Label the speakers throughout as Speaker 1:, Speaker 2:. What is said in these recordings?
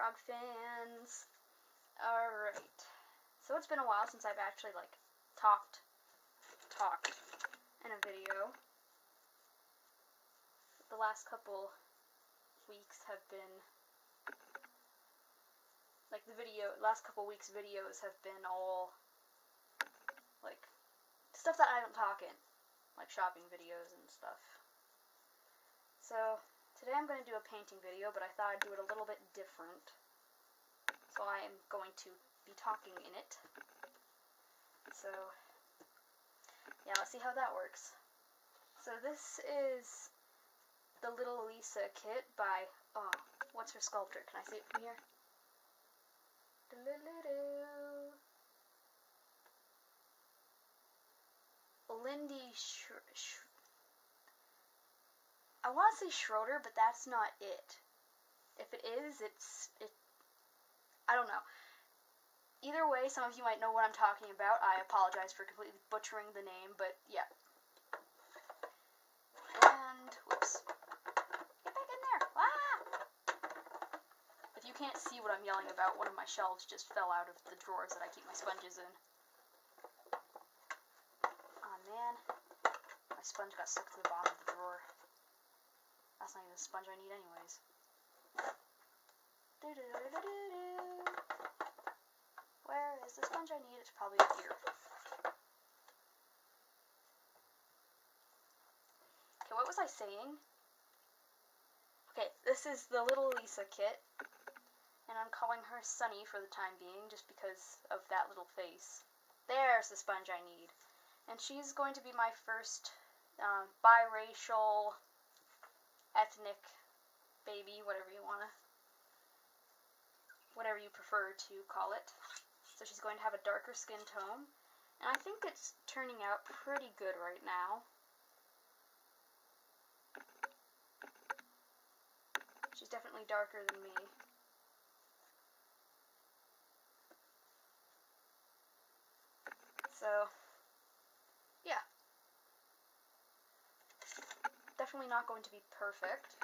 Speaker 1: frog fans. Alright. So it's been a while since I've actually, like, talked in a video. The last couple weeks have been, like, last couple weeks' videos have been all, like, stuff that I don't talk in, like shopping videos and stuff. So, today I'm going to do a painting video, but I thought I'd do it a little bit different. So I am going to be talking in it. So, yeah, let's see how that works. So this is the Little Lisa kit by, what's her sculptor? Can I see it from here? Lindy I want to say Schroeder, but that's not it. If it is, I don't know. Either way, some of you might know what I'm talking about. I apologize for completely butchering the name, but yeah. And, whoops. Get back in there! Ah! If you can't see what I'm yelling about, one of my shelves just fell out of the drawers that I keep my sponges in. Aw, man. My sponge got stuck to the bottom of the drawer. That's not even the sponge I need anyways. Where is the sponge I need? It's probably up here. Okay, what was I saying? Okay, this is the Little Lisa kit, and I'm calling her Sunny for the time being, just because of that little face. There's the sponge I need. And she's going to be my first biracial, ethnic baby, whatever you prefer to call it. So she's going to have a darker skin tone, and I think it's turning out pretty good right now. She's definitely darker than me. So, yeah. Definitely not going to be perfect,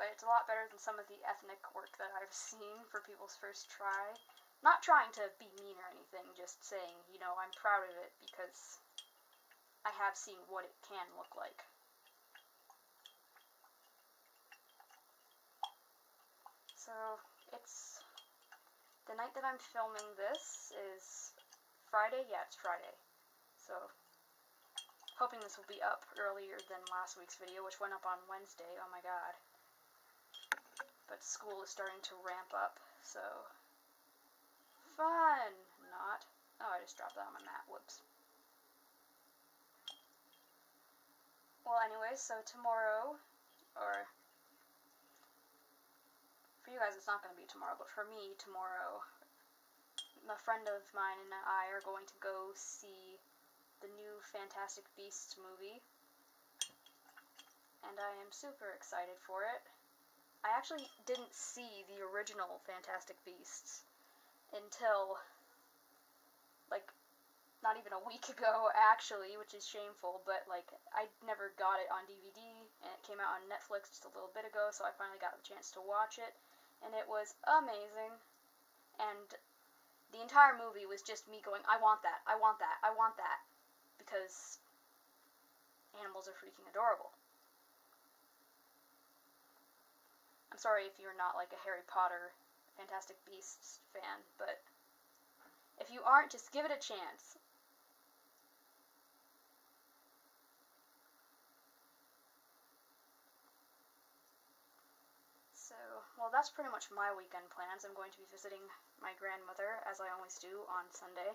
Speaker 1: but it's a lot better than some of the ethnic work that I've seen for people's first try. Not trying to be mean or anything, just saying, you know, I'm proud of it because I have seen what it can look like. So, it's the night that I'm filming this is Friday? Yeah, it's Friday. So, hoping this will be up earlier than last week's video, which went up on Wednesday. Oh my god. But school is starting to ramp up, so fun! Not. Oh, I just dropped that on my mat. Whoops. Well, anyways, so tomorrow, or for you guys it's not going to be tomorrow, but for me, tomorrow, a friend of mine and I are going to go see the new Fantastic Beasts movie, and I am super excited for it. I actually didn't see the original Fantastic Beasts until, like, not even a week ago, actually, which is shameful, but, like, I never got it on DVD, and it came out on Netflix just a little bit ago, so I finally got the chance to watch it, and it was amazing, and the entire movie was just me going, I want that, I want that, I want that, because animals are freaking adorable. I'm sorry if you're not like a Harry Potter, Fantastic Beasts fan, but if you aren't, just give it a chance. So, well, that's pretty much my weekend plans. I'm going to be visiting my grandmother, as I always do, on Sunday.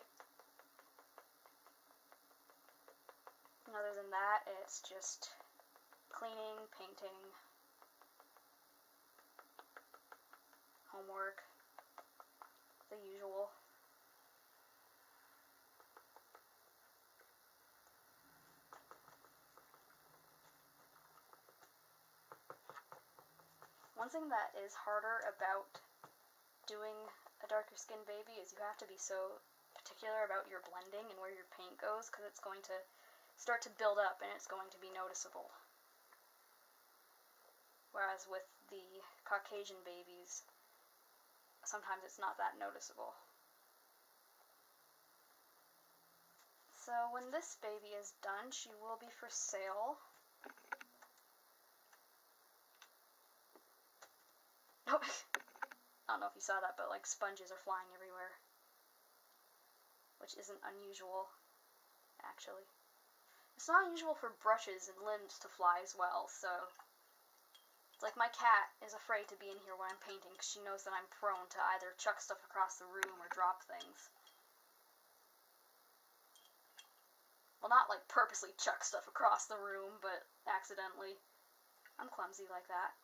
Speaker 1: And other than that, it's just cleaning, painting, homework, the usual. One thing that is harder about doing a darker skinned baby is you have to be so particular about your blending and where your paint goes, because it's going to start to build up and it's going to be noticeable. Whereas with the Caucasian babies, sometimes it's not that noticeable. So when this baby is done, she will be for sale. Oh, I don't know if you saw that, but like sponges are flying everywhere, which isn't unusual, actually. It's not unusual for brushes and limbs to fly as well, so it's like my cat is afraid to be in here when I'm painting because she knows that I'm prone to either chuck stuff across the room or drop things. Well, not like purposely chuck stuff across the room, but accidentally. I'm clumsy like that.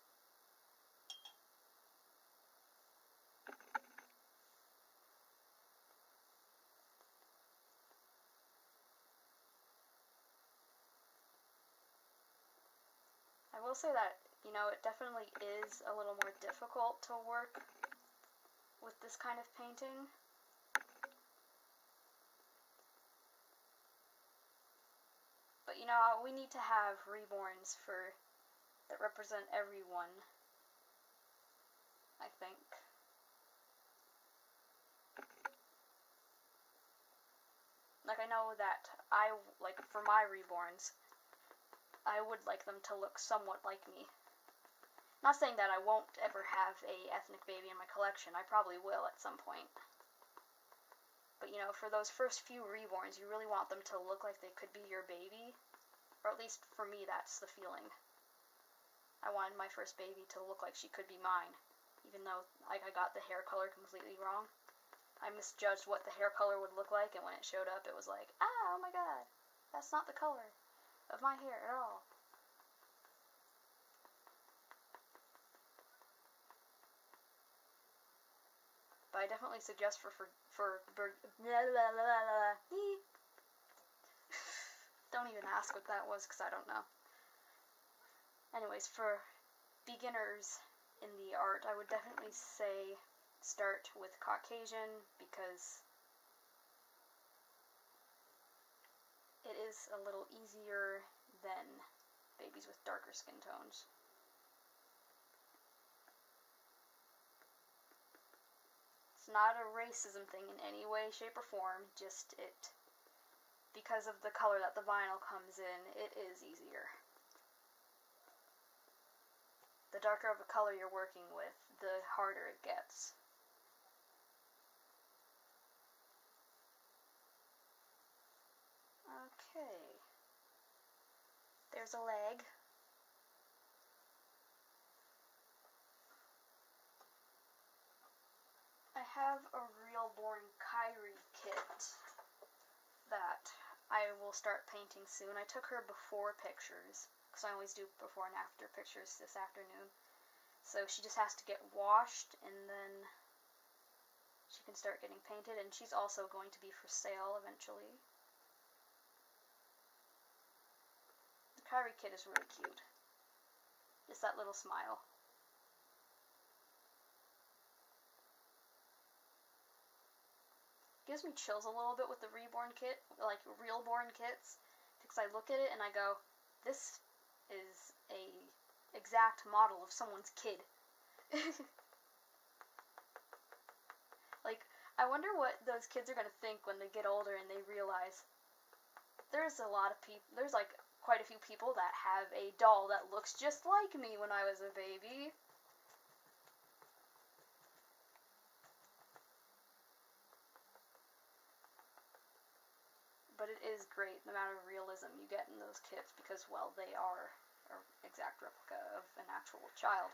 Speaker 1: I will say that, you know, it definitely is a little more difficult to work with this kind of painting. But, you know, we need to have reborns that represent everyone, I think. Like, I know that for my reborns, I would like them to look somewhat like me. Not saying that I won't ever have a ethnic baby in my collection. I probably will at some point. But, you know, for those first few reborns, you really want them to look like they could be your baby. Or at least, for me, that's the feeling. I wanted my first baby to look like she could be mine. Even though I got the hair color completely wrong. I misjudged what the hair color would look like, and when it showed up, it was like, oh my god, that's not the color of my hair at all. But I definitely suggest don't even ask what that was, because I don't know. Anyways, for beginners in the art, I would definitely say start with Caucasian, because it is a little easier than babies with darker skin tones. It's not a racism thing in any way, shape, or form, just because of the color that the vinyl comes in, it is easier. The darker of a color you're working with, the harder it gets. Okay. There's a leg. I have a Reborn Kyrie kit that I will start painting soon. I took her before pictures, because I always do before and after pictures this afternoon. So she just has to get washed, and then she can start getting painted, and she's also going to be for sale eventually. The Kyrie kit is really cute. Just that little smile. Gives me chills a little bit with the Reborn kit, like Reborn kits, because I look at it and I go, this is a exact model of someone's kid. Like, I wonder what those kids are gonna think when they get older and they realize there's like quite a few people that have a doll that looks just like me when I was a baby. But it is great, the amount of realism you get in those kits, because, well, they are an exact replica of an actual child.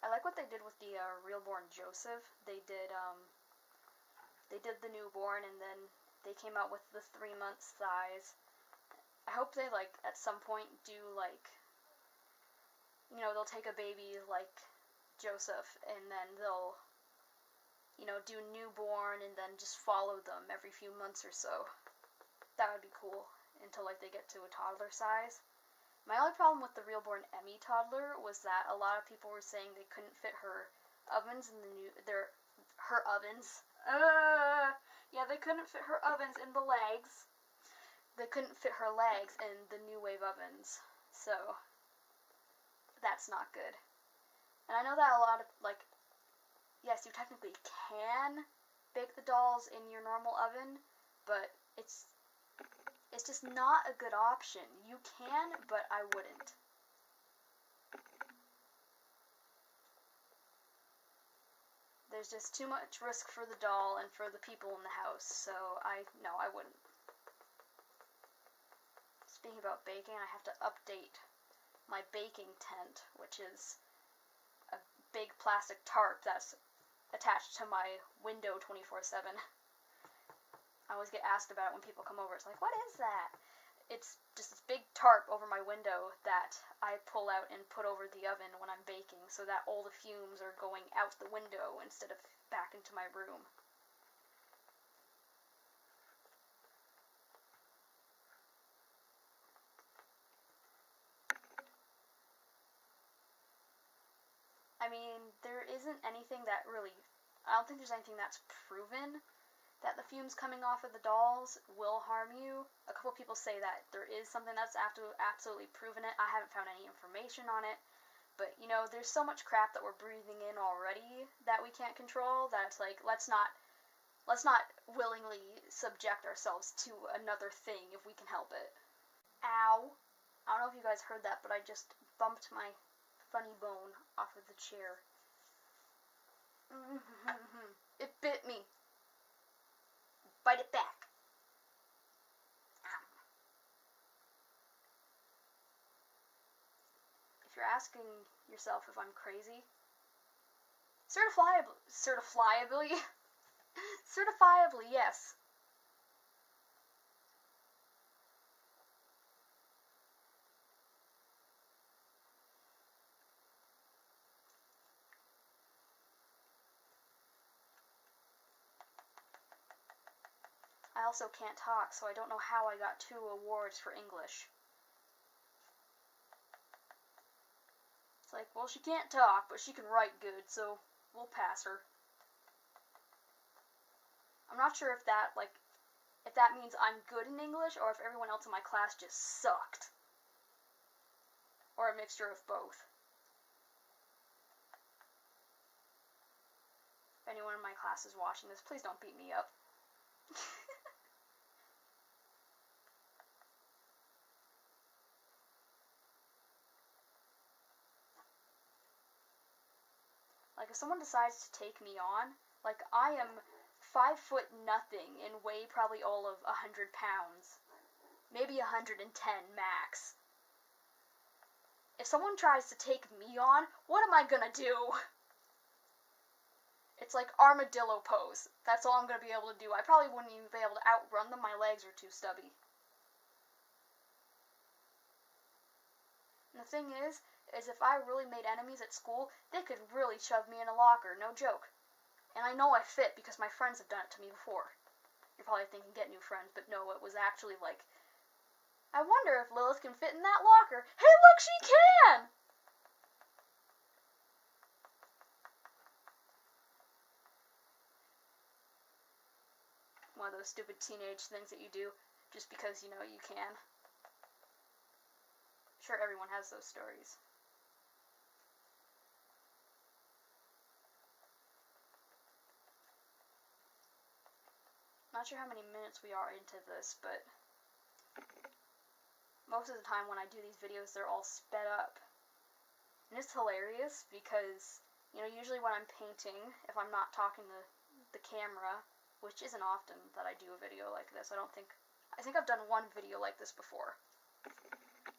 Speaker 1: I like what they did with the Reborn Joseph. They did the newborn, and then they came out with the 3-month size. I hope they, like, at some point do, like, you know, they'll take a baby like Joseph, and then they'll, you know, do newborn, and then just follow them every few months or so. That would be cool, until, like, they get to a toddler size. My only problem with the Reborn Emmy toddler was that a lot of people were saying they couldn't fit her ovens in her ovens Yeah, they couldn't fit her ovens in the legs. They couldn't fit her legs in the new wave ovens. So, that's not good. And I know that a lot of, like, yes, you technically can bake the dolls in your normal oven, but it's just not a good option. You can, but I wouldn't. There's just too much risk for the doll and for the people in the house, so I wouldn't. Speaking about baking, I have to update my baking tent, which is a big plastic tarp that's attached to my window 24/7. I always get asked about it when people come over. It's like, what is that? It's just this big tarp over my window that I pull out and put over the oven when I'm baking so that all the fumes are going out the window instead of back into my room. I mean, there isn't anything that really, I don't think there's anything that's proven that the fumes coming off of the dolls will harm you. A couple people say that there is something that's absolutely proven it. I haven't found any information on it. But, you know, there's so much crap that we're breathing in already that we can't control that it's like, let's not willingly subject ourselves to another thing if we can help it. Ow. I don't know if you guys heard that, but I just bumped my funny bone off of the chair. It bit me. Bite it back. If you're asking yourself if I'm crazy, certifiably, yes. I also can't talk, so I don't know how I got 2 awards for English. It's like, well, she can't talk, but she can write good, so we'll pass her. I'm not sure if that means I'm good in English, or if everyone else in my class just sucked. Or a mixture of both. If anyone in my class is watching this, please don't beat me up. Like, if someone decides to take me on, like, I am 5'0" and weigh probably all of 100 pounds. Maybe 110 max. If someone tries to take me on, what am I gonna do? It's like armadillo pose. That's all I'm gonna be able to do. I probably wouldn't even be able to outrun them. My legs are too stubby. And the thing is if I really made enemies at school, they could really shove me in a locker, no joke. And I know I fit because my friends have done it to me before. You're probably thinking, get new friends, but no, it was actually like, I wonder if Lilith can fit in that locker. Hey, look, she can! One of those stupid teenage things that you do just because, you know, you can. Sure, everyone has those stories. Not sure how many minutes we are into this, but most of the time when I do these videos, they're all sped up. And it's hilarious because, you know, usually when I'm painting, if I'm not talking to the camera, which isn't often that I do a video like this, I think I've done one video like this before.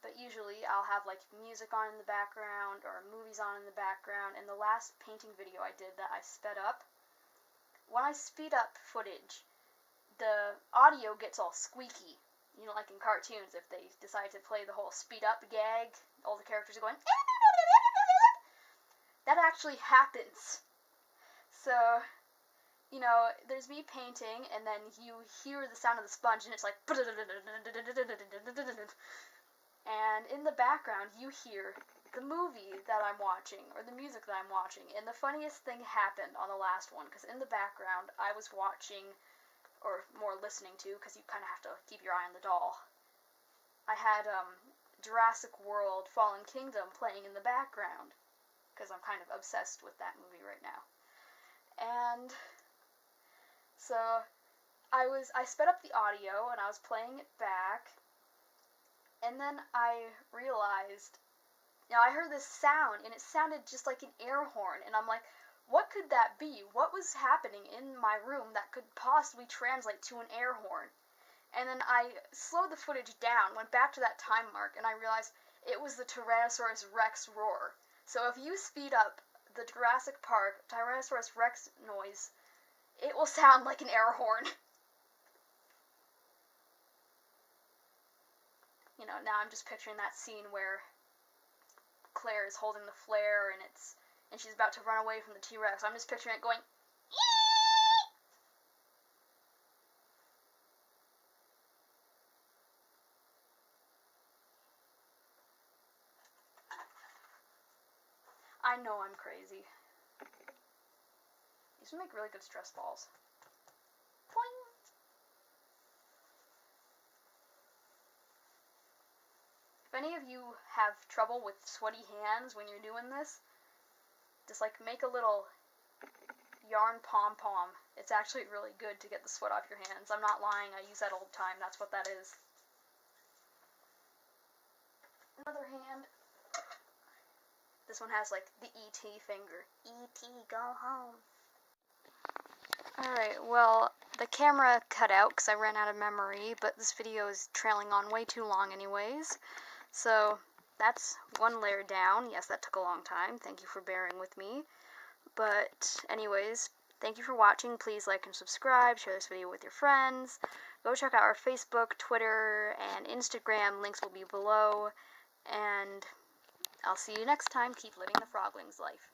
Speaker 1: But usually I'll have like music on in the background or movies on in the background, and the last painting video I did that I sped up, when I speed up footage, the audio gets all squeaky. You know, like in cartoons, if they decide to play the whole speed up gag, all the characters are going, that actually happens. So, you know, there's me painting, and then you hear the sound of the sponge, and it's like, and in the background, you hear the movie that I'm watching or the music that I'm watching. And the funniest thing happened on the last one, because in the background I was watching, or more listening to, because you kind of have to keep your eye on the doll. I had Jurassic World Fallen Kingdom playing in the background, because I'm kind of obsessed with that movie right now. And so I sped up the audio and I was playing it back, and then I realized, I heard this sound and it sounded just like an air horn, and I'm like, what could that be? What was happening in my room that could possibly translate to an air horn? And then I slowed the footage down, went back to that time mark, and I realized it was the Tyrannosaurus Rex roar. So if you speed up the Jurassic Park Tyrannosaurus Rex noise, it will sound like an air horn. Now I'm just picturing that scene where Claire is holding the flare and she's about to run away from the T-Rex. I'm just picturing it going, Eee! I know I'm crazy. These would make really good stress balls. Boing! If any of you have trouble with sweaty hands when you're doing this, just make a little yarn pom-pom. It's actually really good to get the sweat off your hands. I'm not lying, I use that all the time. That's what that is. Another hand. This one has the E.T. finger. E.T. go home. Alright, well, the camera cut out because I ran out of memory, but this video is trailing on way too long anyways. So, that's one layer down. Yes, that took a long time. Thank you for bearing with me. But, anyways, thank you for watching. Please like and subscribe. Share this video with your friends. Go check out our Facebook, Twitter, and Instagram. Links will be below. And I'll see you next time. Keep living the Frogling's life.